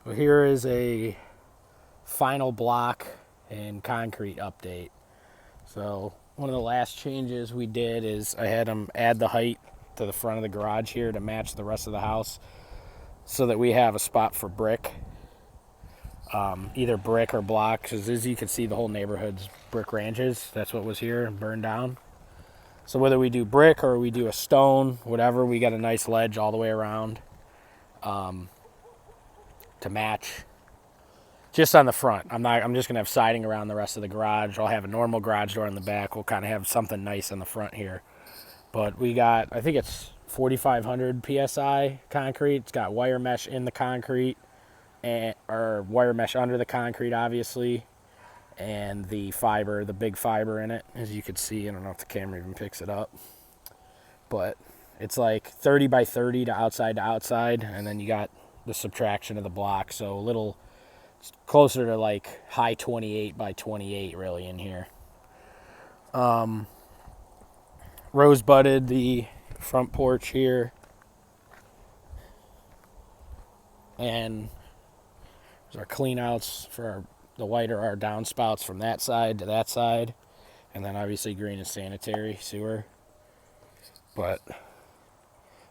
So here is a final block and concrete update. So one of the last changes we did is I had them add the height to the front of the garage here to match the rest of the house so that we have a spot for brick, either brick or block, because as you can see the whole neighborhood's brick ranches. That's what was here and burned down. So whether we do brick or we do a stone, whatever, we got a nice ledge all the way around to match. Just on the front. I'm just gonna have siding around the rest of the garage. I'll have a normal garage door in the back. We'll kind of have something nice in the front here. But we got, I think it's 4,500 PSI concrete. It's got wire mesh in the concrete, or wire mesh under the concrete, obviously, and the fiber, the big fiber in it, as you can see. I don't know if the camera even picks it up, but it's like 30 by 30 to outside, and then you got the subtraction of the block, so a little closer to like high 28 by 28 really in here. Rose budded the front porch here, and there's our clean outs for the white are our downspouts from that side to that side, and then obviously green is sanitary sewer. But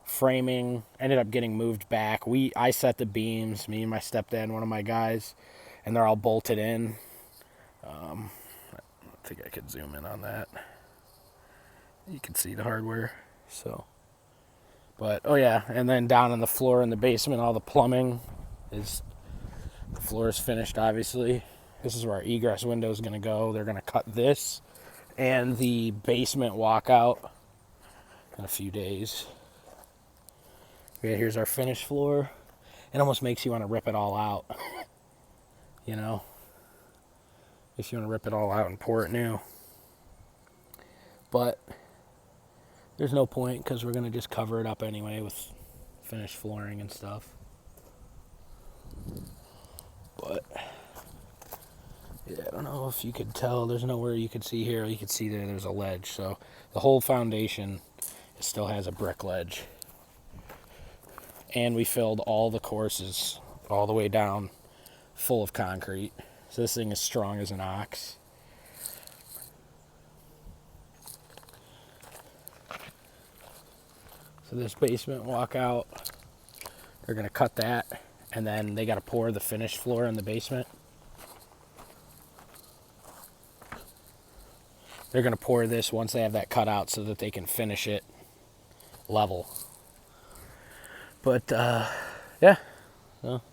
framing ended up getting moved back. I set the beams, me and my stepdad and one of my guys, and they're all bolted in. I think I could zoom in on that. You can see the hardware. So, but oh yeah, and then down on the floor in the basement, all the plumbing is, the floor is finished. Obviously, this is where our egress window is going to go. They're going to cut this and the basement walkout in a few days. Okay, here's our finished floor. It almost makes you want to rip it all out. You know, if you want to rip it all out and pour it new. But there's no point because we're going to just cover it up anyway with finished flooring and stuff. But yeah, I don't know if you could tell. There's nowhere you could see here. You could see there's a ledge. So the whole foundation still has a brick ledge. And we filled all the courses all the way down full of concrete. So this thing is strong as an ox. So this basement walkout, they're going to cut that, and then they got to pour the finished floor in the basement. They're going to pour this once they have that cut out so that they can finish it level. But yeah, well,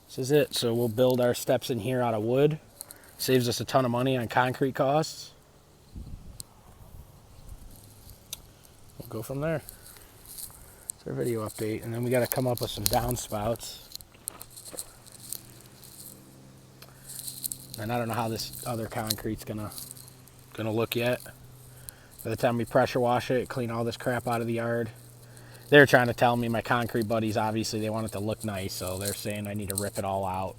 this is it. So we'll build our steps in here out of wood. Saves us a ton of money on concrete costs. We'll go from there. It's our video update, and then we got to come up with some downspouts. And I don't know how this other concrete's gonna look yet. By the time we pressure wash it, clean all this crap out of the yard. They're trying to tell me, my concrete buddies, obviously they want it to look nice, so they're saying I need to rip it all out.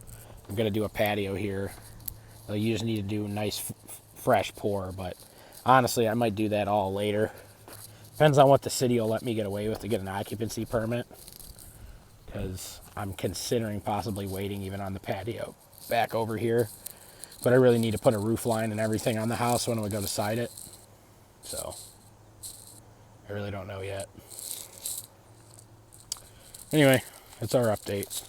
I'm gonna do a patio here. You just need to do a nice fresh pour, but honestly I might do that all later. Depends on what the city will let me get away with to get an occupancy permit, because I'm considering possibly waiting even on the patio back over here. But I really need to put a roof line and everything on the house when we go to side it. So I really don't know yet. Anyway, that's our update.